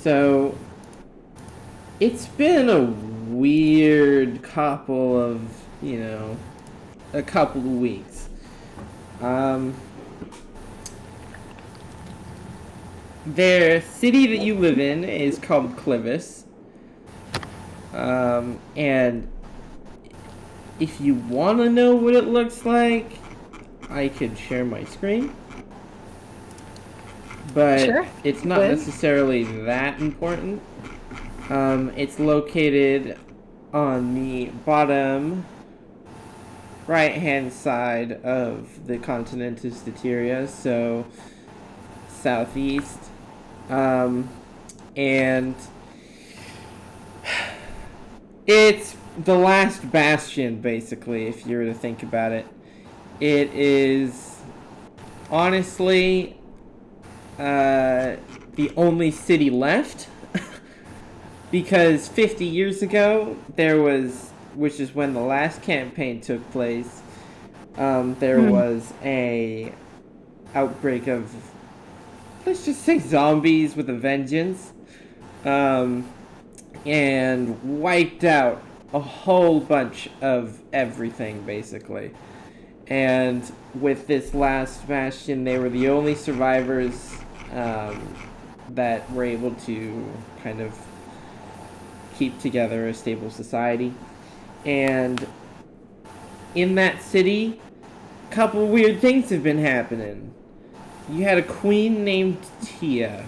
So it's been a weird couple of, a couple of weeks. Um, the city that you live in is called Clivis. And if you want to know what it looks like, I could share my screen. But Sure. it's not necessarily that important. It's located on the bottom right-hand side of the continental Stateria, so southeast. And it's the last bastion, basically, if you were to think about it. It is honestly the only city left. Because 50 years ago, which is when the last campaign took place, there was a outbreak of, let's just say, zombies with a vengeance, and wiped out a whole bunch of everything, basically. And with this last bastion, they were the only survivors that were able to kind of keep together a stable society. And in that city, a couple weird things have been happening. You had a queen named Tia.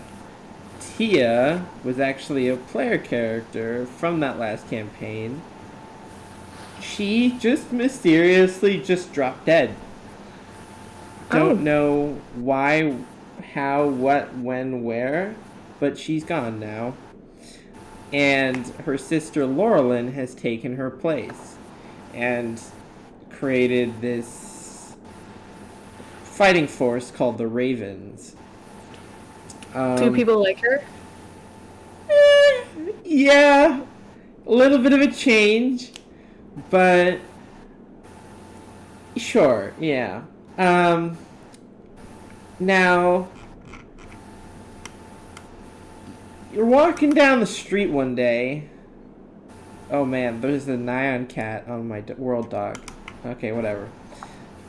Tia was actually a player character from that last campaign. She just mysteriously just dropped dead. Don't know why, how, what, when, where, but she's gone now. And her sister Laurelyn has taken her place and created this fighting force called the Ravens. Do people like her? Yeah, a little bit of a change, but sure, yeah. Now, you're walking down the street one day. Oh man, there's a Nyan cat on my world dog. Okay, whatever.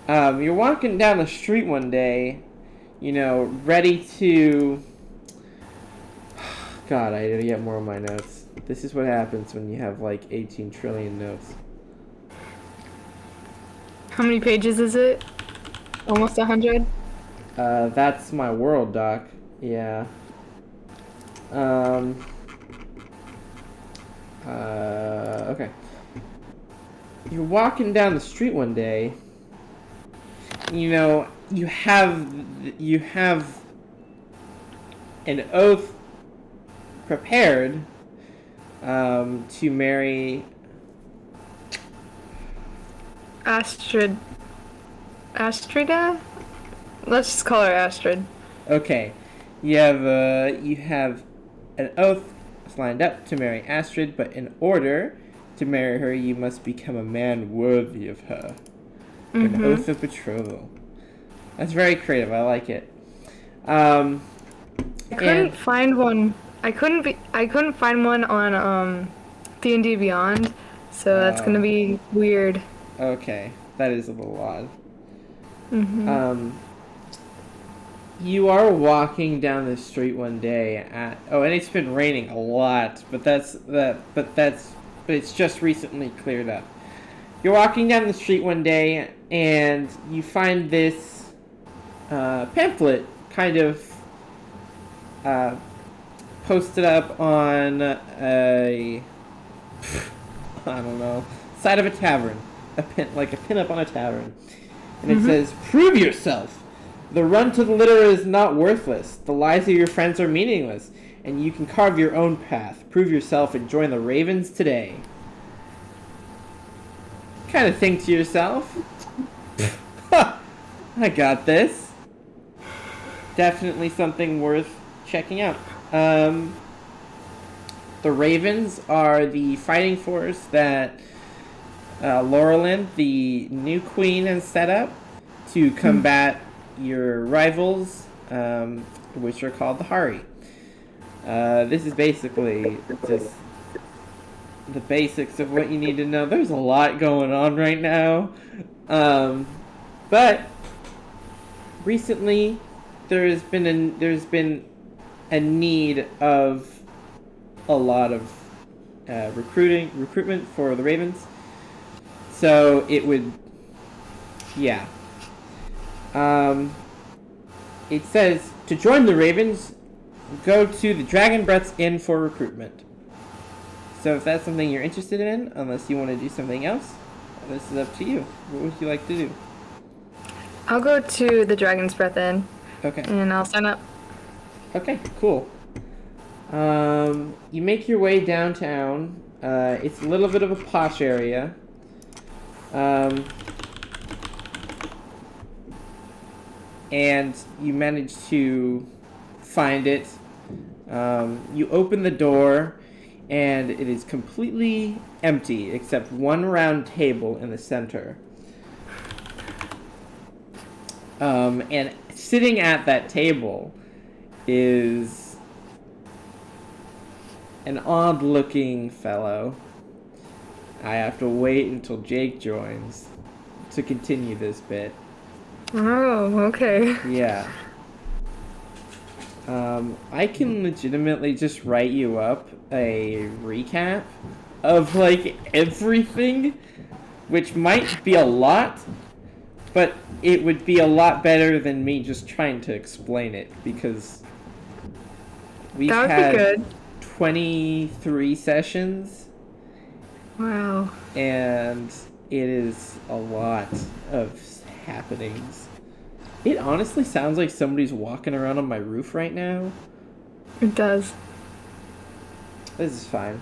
You're walking down the street one day, ready to... God, I gotta get more of my notes. This is what happens when you have like 18 trillion notes. How many pages is it? Almost 100? That's my world doc. Yeah. Okay. You're walking down the street one day. You have an oath prepared to marry Astrida? Let's just call her Astrid. Okay. You have an oath lined up to marry Astrid, but in order to marry her, you must become a man worthy of her. An oath of betrothal. That's very creative. I like it. I couldn't find one. I couldn't find one on D&D Beyond, so that's gonna be weird. Okay, that is a little odd. You are walking down the street one day and it's been raining a lot, but it's just recently cleared up. You're walking down the street one day and you find this pamphlet kind of posted up on I don't know, side of a tavern, like a pin up on a tavern, and it says, "Prove yourself. The run to the litter is not worthless. The lies of your friends are meaningless, and you can carve your own path. Prove yourself and join the Ravens today." Kind of think to yourself, I got this. Definitely something worth checking out. The Ravens are the fighting force that Laurelyn, the new queen, has set up to combat your rivals, which are called the Hari. This is basically just the basics of what you need to know. There's a lot going on right now. But recently there's been a need of a lot of recruitment for the Ravens. So it would, yeah. It says to join the Ravens, go to the Dragon Breath's Inn for recruitment. So if that's something you're interested in, unless you want to do something else, this is up to you. What would you like to do? I'll go to the Dragon's Breath Inn. Okay. And I'll sign up. Okay, cool. You make your way downtown. It's a little bit of a posh area. And you manage to find it. You open the door, and it is completely empty except one round table in the center. And sitting at that table is an odd-looking fellow. I have to wait until Jake joins to continue this bit. Oh, okay. Yeah. I can legitimately just write you up a recap of, like, everything, which might be a lot, but it would be a lot better than me just trying to explain it, because we've had 23 sessions. Wow. And it is a lot of happenings. It honestly sounds like somebody's walking around on my roof right now. It does. This is fine.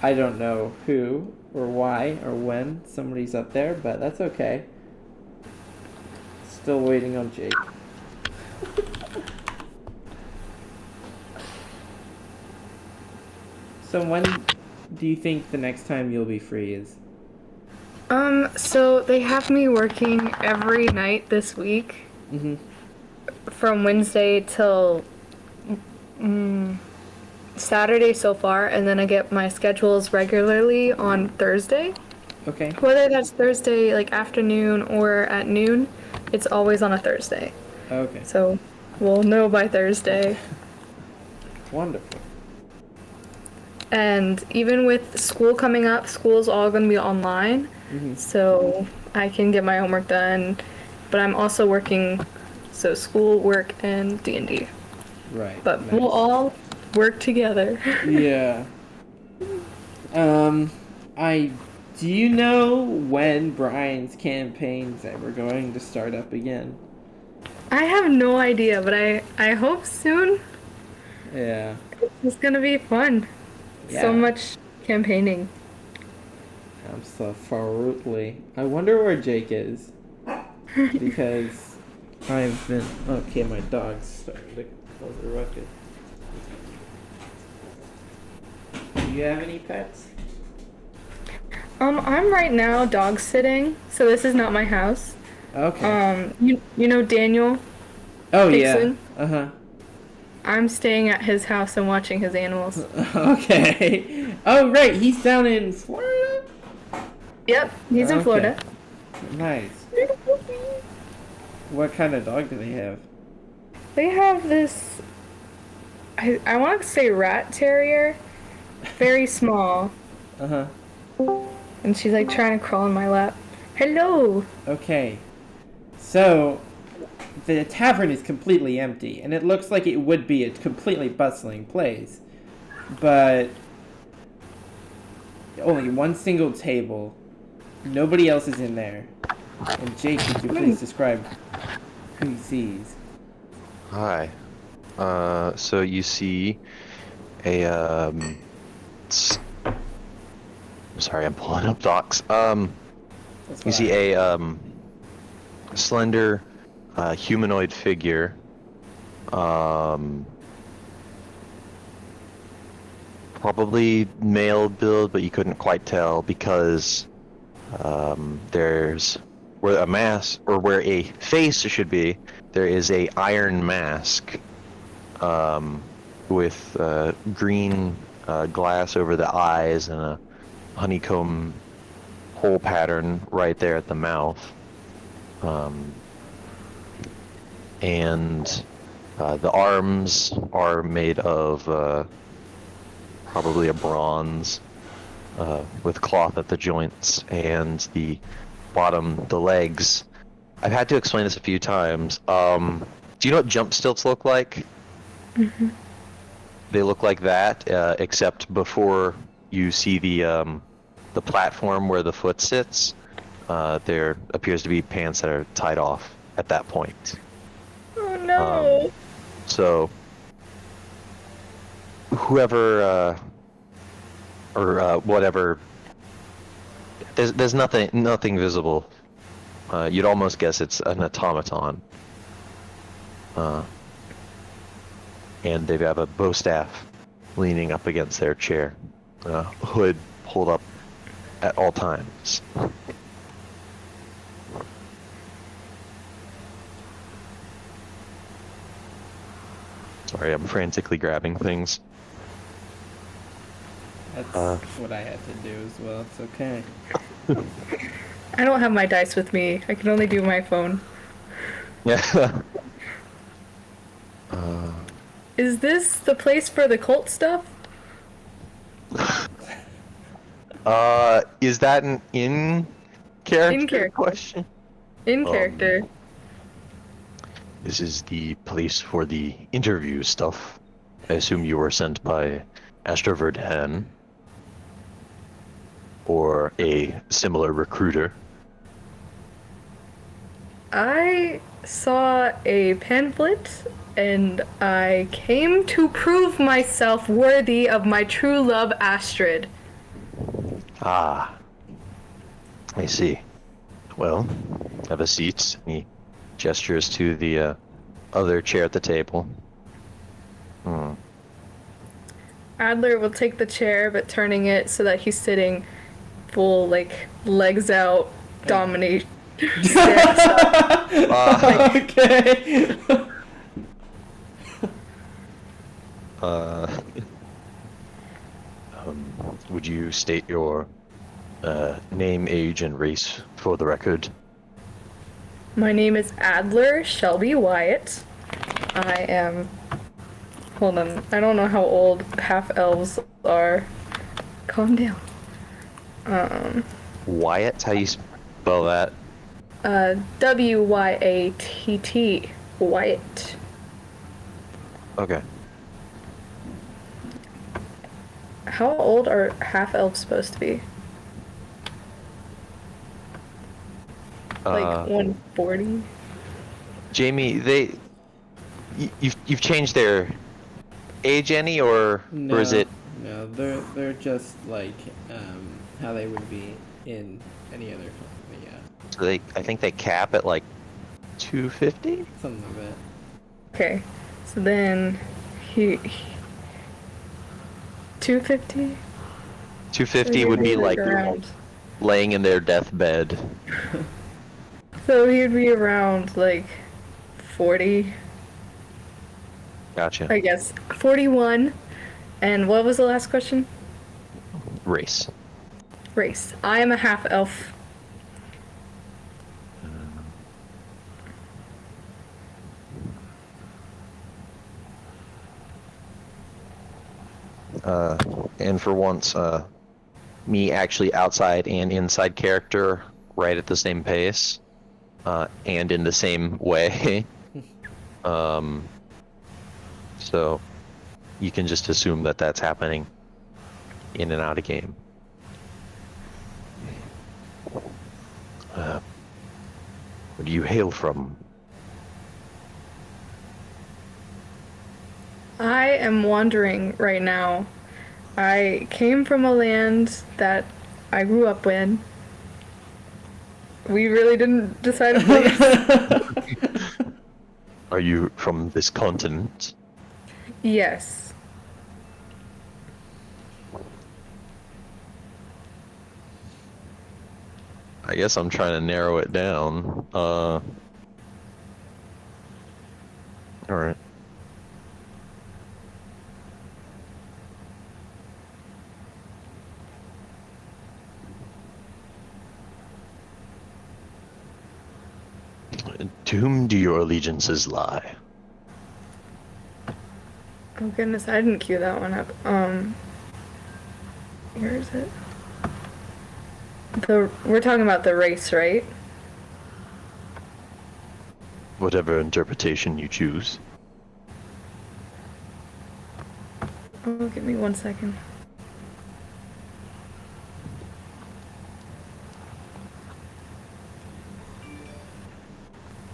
I don't know who or why or when somebody's up there, but that's okay. Still waiting on Jake. So when do you think the next time you'll be free is? So they have me working every night this week. Mm-hmm. From Wednesday till Saturday so far, and then I get my schedules regularly on Thursday. Okay. Whether that's Thursday like afternoon or at noon, it's always on a Thursday. Okay. So we'll know by Thursday. Wonderful. And even with school coming up, school's all going to be online. Mm-hmm. So I can get my homework done, but I'm also working, so school, work, and D&D. Right. But nice. we'll all work together. Yeah. Do you know when Brian's campaign's ever going to start up again? I have no idea, but I hope soon. Yeah. It's gonna be fun. Yeah. So much campaigning. Absolutely. I wonder where Jake is. Because I've been... Okay, my dog's starting to cause a ruckus. Do you have any pets? I'm right now dog sitting, so this is not my house. Okay. You know Daniel? Oh, Dixon? yeah. Uh-huh. I'm staying at his house and watching his animals. Okay. Oh, right. He's down in Florida? Yep, he's in Florida. Nice. What kind of dog do they have? They have this, I want to say rat terrier. Very small. Uh-huh. And she's like trying to crawl in my lap. Hello! Okay. So, the tavern is completely empty, and it looks like it would be a completely bustling place. But only one single table. Nobody else is in there. And Jake, could you please describe who he sees? Hi. So you see a, sorry, I'm pulling up docs. You see a, slender, humanoid figure, probably male build, but you couldn't quite tell because, there's where a mask, or where a face should be, there is a iron mask, with green glass over the eyes and a honeycomb hole pattern right there at the mouth. And the arms are made of probably a bronze with cloth at the joints, and the legs. I've had to explain this a few times. Do you know what jump stilts look like? Mm-hmm. They look like that, except before you see the platform where the foot sits, there appears to be pants that are tied off at that point. Oh no! So whoever or whatever, there's nothing visible. You'd almost guess it's an automaton. And they have a bow staff leaning up against their chair, hood pulled up at all times. Sorry, I'm frantically grabbing things. That's what I had to do as well. It's okay. I don't have my dice with me. I can only do my phone. Yeah. Is this the place for the cult stuff? Is that an in-character question? In character. This is the place for the interview stuff. I assume you were sent by Astroverdan or a similar recruiter. I saw a pamphlet and I came to prove myself worthy of my true love, Astrid. Ah, I see. Well, have a seat. He gestures to the other chair at the table. Adler will take the chair, but turning it so that he's sitting full, like, legs out, dominate. Okay. Would you state your name, age, and race for the record? My name is Adler Shelby Wyatt. I am... Hold on. I don't know how old half-elves are. Calm down. Wyatt? How do you spell that? W-Y-A-T-T. Wyatt. Okay. How old are half-elves supposed to be? Like 140? Jamie, you've changed their age any, or is it? No, they're just like how they would be in any other company. Yeah. So I think they cap at like 250. Something like that. Okay, so then he 250? 250 would be like around. laying in their deathbed. So he'd be around like 40, Gotcha. I guess. 41. And what was the last question? Race. Race. I am a half-elf. And for once, me actually outside and inside character right at the same pace, and in the same way. So you can just assume that that's happening in and out of game. Where do you hail from? I am wandering right now. I came from a land that I grew up in. We really didn't decide a place. Are you from this continent? Yes. I guess I'm trying to narrow it down. Alright. To whom do your allegiances lie? Oh goodness, I didn't cue that one up. Where is it? We're talking about the race, right? Whatever interpretation you choose. Oh, give me 1 second.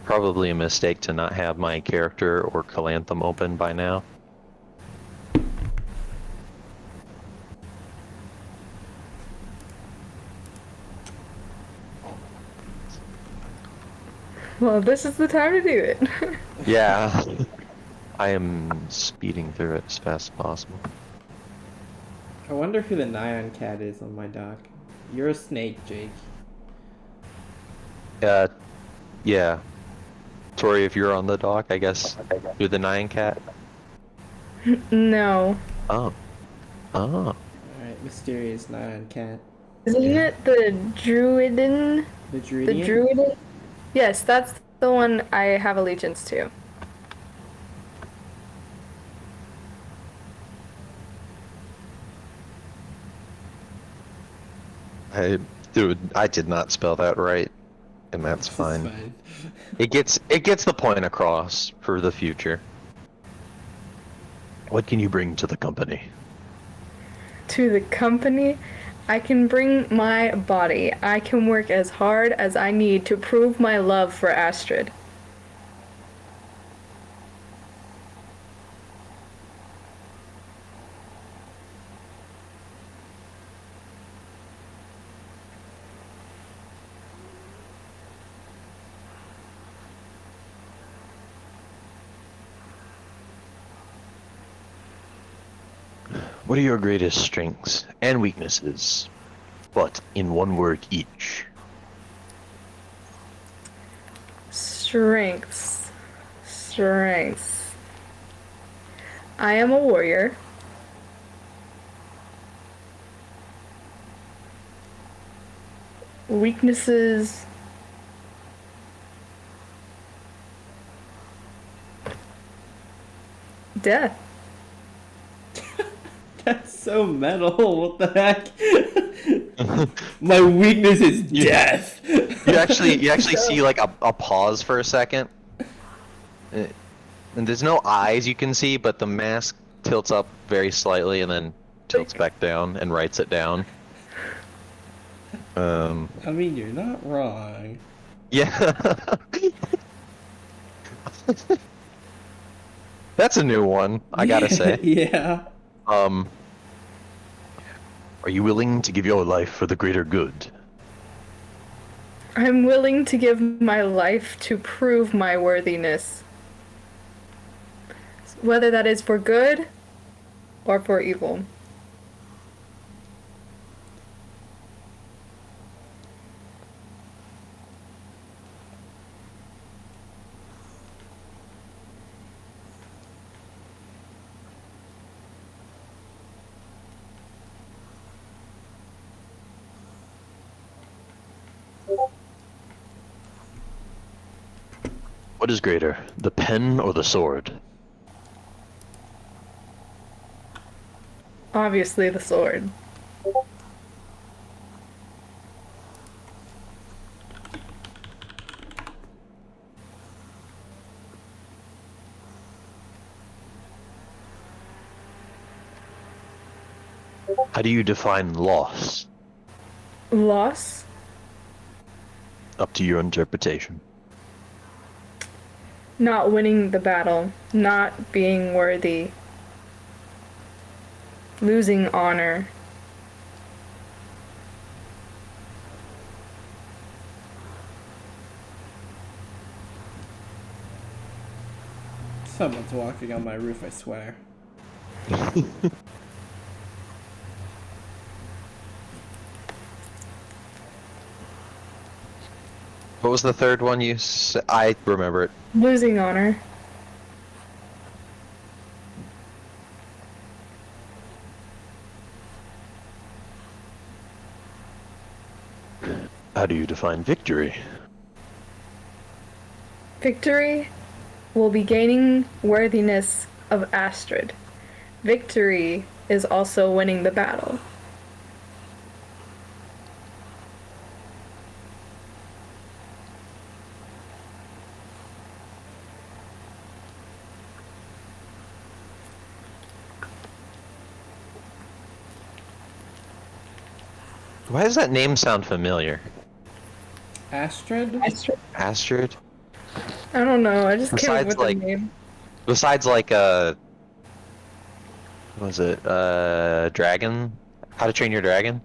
Probably a mistake to not have my character or Calanthem open by now. Well, this is the time to do it. Yeah. I am speeding through it as fast as possible. I wonder who the Nyan cat is on my dock. You're a snake, Jake. Yeah. Tori, if you're on the dock, I guess you're the Nyan cat. No. Oh. Oh. Alright, mysterious Nyan cat. Isn't it the Druidin? The Druidian? The Druidin? Yes, that's the one I have allegiance to. I did not spell that right, and that's This is fine. It gets the point across for the future. What can you bring to the company? To the company, I can bring my body. I can work as hard as I need to prove my love for Astrid. What are your greatest strengths and weaknesses? But in one word each. Strengths. Strengths. I am a warrior. Weaknesses. Death. That's so metal. What the heck? My weakness is death. You actually see like a pause for a second. And there's no eyes you can see, but the mask tilts up very slightly and then tilts back down and writes it down. I mean, you're not wrong. Yeah. That's a new one, I gotta say. Yeah. Are you willing to give your life for the greater good? I'm willing to give my life to prove my worthiness. Whether that is for good or for evil. What is greater, the pen or the sword? Obviously, the sword. How do you define loss? Loss? Up to your interpretation. Not winning the battle. Not being worthy. Losing honor. Someone's walking on my roof, I swear. What was the third one you said? I remember it. Losing honor. How do you define victory? Victory will be gaining worthiness of Astrid. Victory is also winning the battle. Why does that name sound familiar? Astrid? Astrid? I don't know, I just came up Besides, with like, the name. Besides, like, what was it, Dragon? How to Train Your Dragon?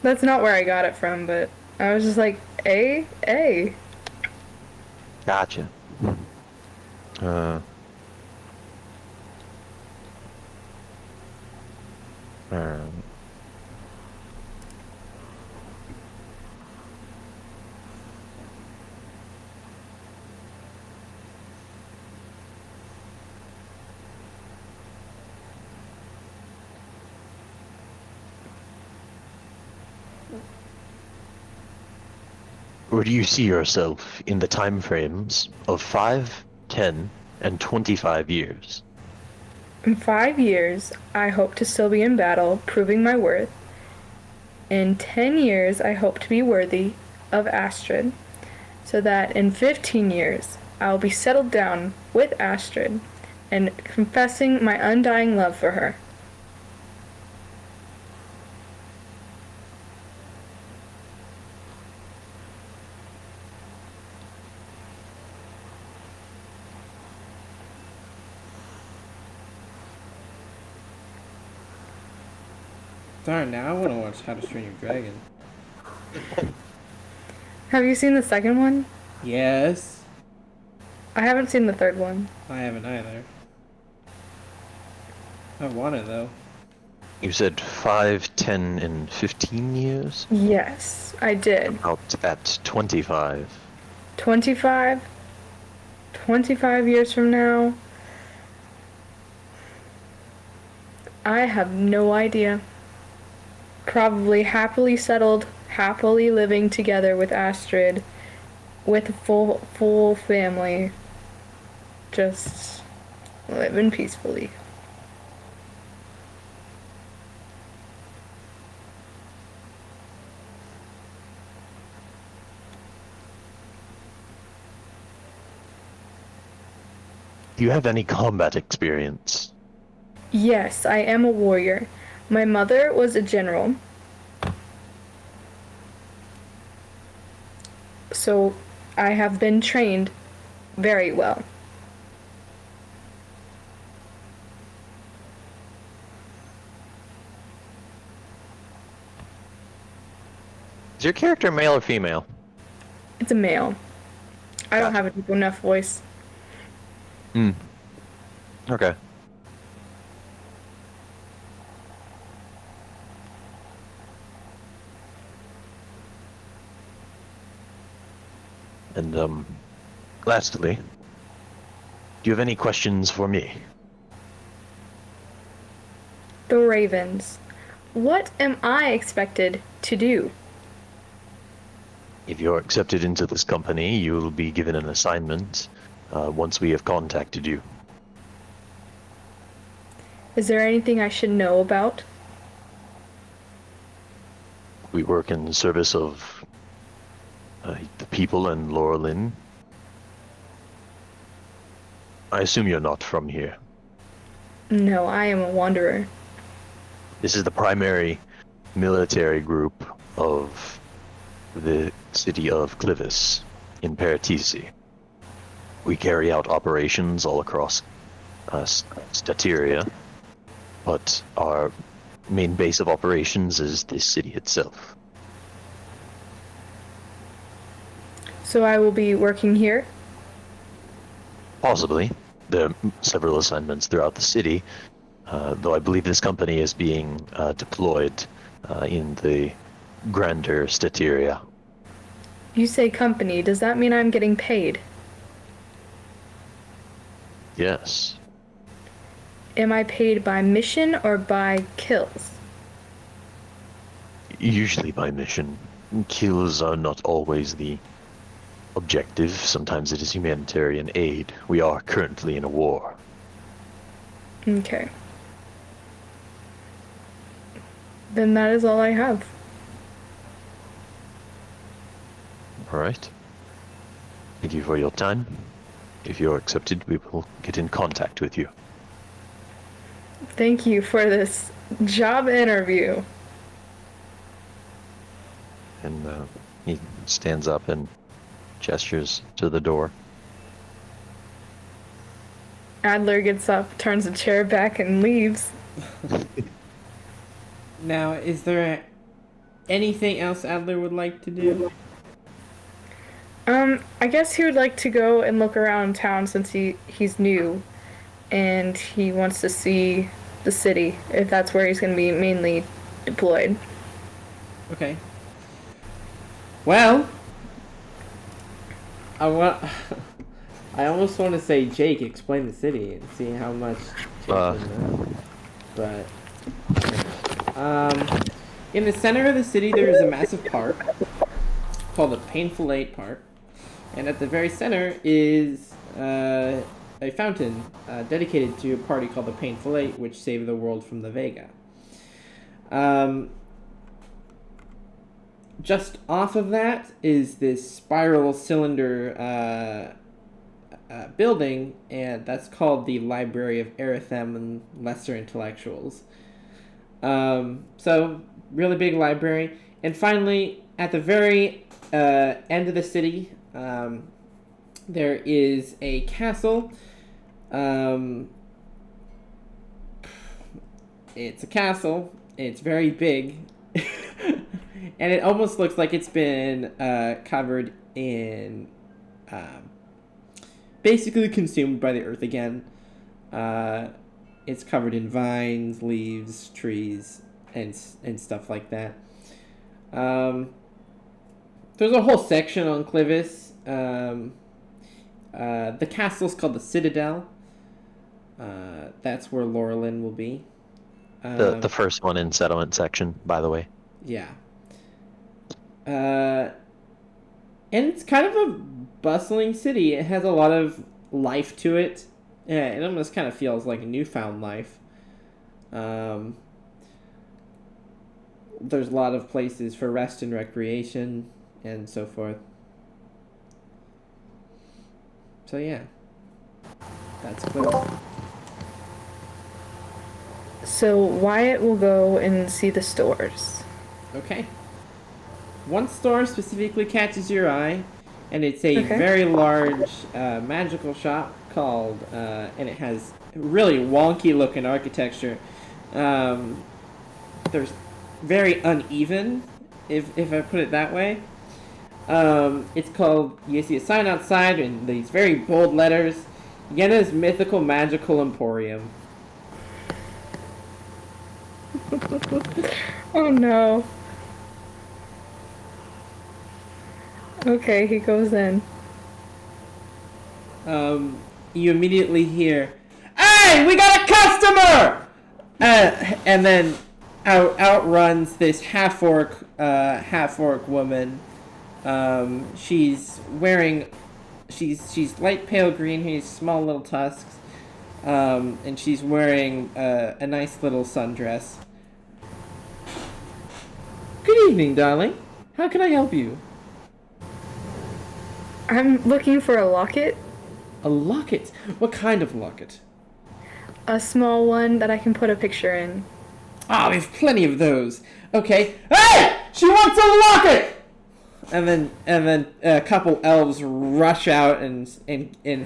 That's not where I got it from, but I was just like, A. Gotcha. Um, Where do you see yourself in the time frames of 5, 10, and 25 years? In 5 years, I hope to still be in battle, proving my worth. In 10 years, I hope to be worthy of Astrid, so that in 15 years, I will be settled down with Astrid and confessing my undying love for her. Darn, now I want to watch How to Train Your Dragon. Have you seen the second one? Yes. I haven't seen the third one. I haven't either. I want it, though. You said 5, 10, and 15 years? Yes, I did. Out at 25. 25 years from now, I have no idea. Probably happily settled, happily living together with Astrid, with a full family, just living peacefully. Do you have any combat experience? Yes, I am a warrior. My mother was a general. So I have been trained very well. Is your character male or female? It's a male. I don't have a deep enough voice. Okay. And, lastly, do you have any questions for me? The Ravens. What am I expected to do? If you're accepted into this company, you will be given an assignment once we have contacted you. Is there anything I should know about? We work in service of the people in Laurelin. I assume you're not from here. No, I am a wanderer. This is the primary military group of the city of Clivis in Paratisi. We carry out operations all across Stateria, but our main base of operations is this city itself. So I will be working here? Possibly. There are several assignments throughout the city, though I believe this company is being deployed in the grander Stateria. You say company, does that mean I'm getting paid? Yes. Am I paid by mission or by kills? Usually by mission. Kills are not always the objective. Sometimes it is humanitarian aid. We are currently in a war. Okay. Then that is all I have. All right. Thank you for your time. If you're accepted, we will get in contact with you. Thank you for this job interview. And he stands up and gestures to the door. Adler gets up, turns the chair back, and leaves. Now, is there anything else Adler would like to do? I guess he would like to go and look around town since he's new, and he wants to see the city, if that's where he's going to be mainly deployed. Okay. Well, I almost want to say, Jake, explain the city and see how much. But in the center of the city, there is a massive park called the Painful Eight Park, and at the very center is a fountain dedicated to a party called the Painful Eight, which saved the world from the Vega. Just off of that is this spiral cylinder building, and that's called the Library of Erethem and Lesser Intellectuals. So, really big library. And finally, at the very end of the city, there is a castle. It's a castle. It's very big. And it almost looks like it's been covered in... basically consumed by the earth again. It's covered in vines, leaves, trees, and stuff like that. There's a whole section on Clivis. The castle's called the Citadel. That's where Laurelin will be. The first one in settlement section, by the way. Yeah. And it's kind of a bustling city. It has a lot of life to it. Yeah, it almost kind of feels like a newfound life. There's a lot of places for rest and recreation and so forth. So yeah, that's close. So Wyatt will go and see the stores. Okay. One store specifically catches your eye, and it's a Okay. very large magical shop called, and it has really wonky looking architecture. There's very uneven, if I put it that way. It's called, you see a sign outside in these very bold letters, Yenna's Mythical Magical Emporium. Oh no. Okay, he goes in. You immediately hear, "Hey, we got a customer!" And then out runs this half-orc woman. She's light pale green, has small little tusks, and she's wearing a nice little sundress. Good evening, darling. How can I help you? I'm looking for a locket. A locket? What kind of locket? A small one that I can put a picture in. Ah, we have plenty of those. Okay. Hey! She wants a locket! And then a couple elves rush out and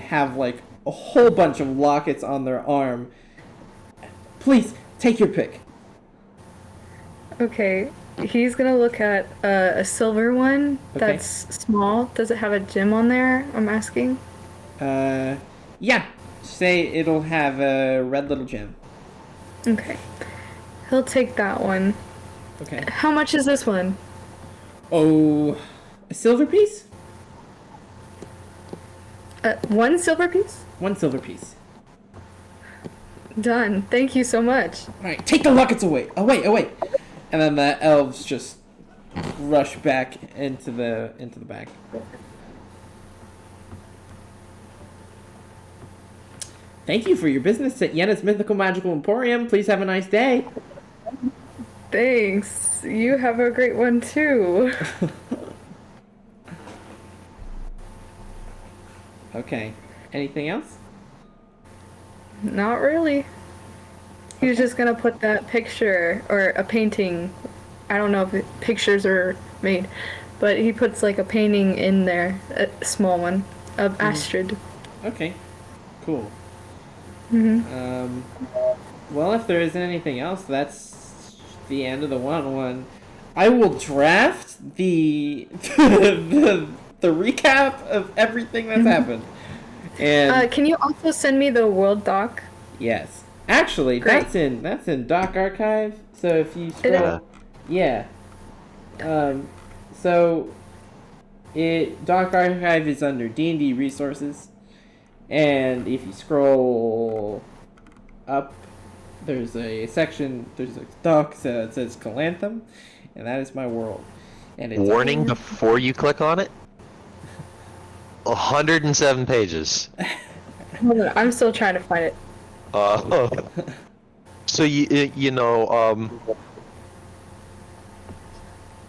have like a whole bunch of lockets on their arm. Please, take your pick. Okay, he's gonna look at a silver one Okay. that's small. Does it have a gem on there? I'm asking. Yeah. Say it'll have a red little gem. Okay. He'll take that one. Okay. How much is this one? Oh, a silver piece? One silver piece? One silver piece. Done. Thank you so much. Alright, take the lockets away. Oh wait. And then the elves just rush back into the back. Thank you for your business at Yenna's Mythical Magical Emporium. Please have a nice day. Thanks. You have a great one too. Okay. Anything else? Not really. He was just gonna put that picture or a painting. I don't know if pictures are made, but he puts like a painting in there, a small one of Astrid. Okay. Cool. Mm-hmm. Well, if there isn't anything else, that's the end of the 1-1. I will draft the the recap of everything that's happened. And Can you also send me the World Doc? yes, actually, Great. that's in Doc Archive. So if you Is scroll, it? yeah. So Doc Archive is under D&D resources, and if you scroll up, there's a section. There's a doc that says Calanthum, and that is my world. And it's Warning before you click on it. 107 pages. Hold on, I'm still trying to find it. So you know,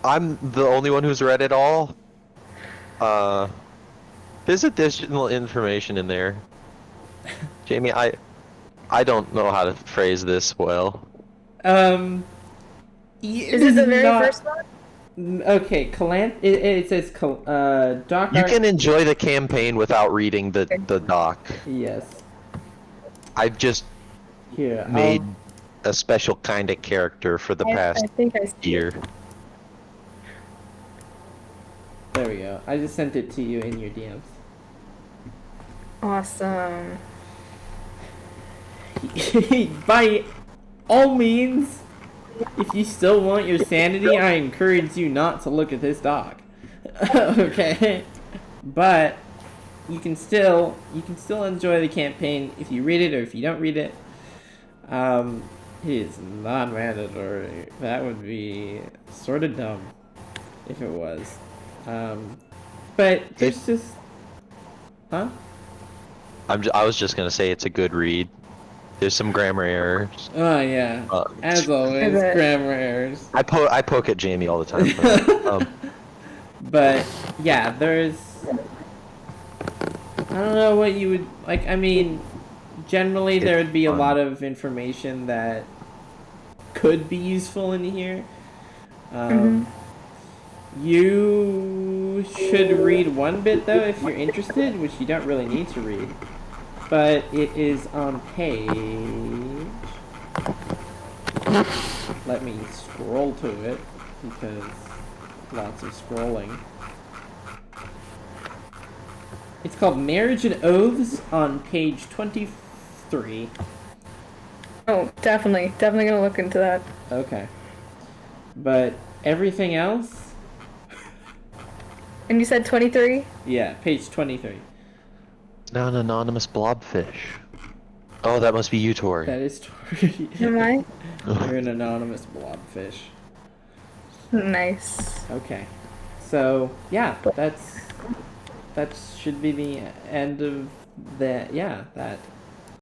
I'm the only one who's read it all. There's additional information in there. Jamie, I don't know how to phrase this well. Is Is it the very first one? Okay, it says Doc. You can enjoy the campaign without reading the doc. Yes. I've just Here. made a special kind of character for the past I think I see year. it. There we go. I just sent it to you in your DMs. Awesome. By all means, if you still want your sanity, I encourage you not to look at this doc. Okay? But you can still enjoy the campaign if you read it or if you don't read it. It is not mandatory. That would be sort of dumb if it was. But there's just, huh? I was just gonna say it's a good read. There's some grammar errors. Oh yeah, as always, bet. grammar errors. I poke at Jamie all the time. For that. But yeah, there's. I don't know what you would like. I mean, generally there would be a lot of information that could be useful in here. You should read one bit though if you're interested, which you don't really need to read. But it is on page. Let me scroll to it because lots of scrolling. It's called Marriage and Oaths on page 23. Oh, definitely gonna look into that. Okay. But everything else? And you said 23? Yeah, page 23. Now an anonymous blobfish. Oh, that must be you, Tori. That is Tori. Am I? You're an anonymous blobfish. Nice. Okay. So, that should be the end of that. Yeah, that.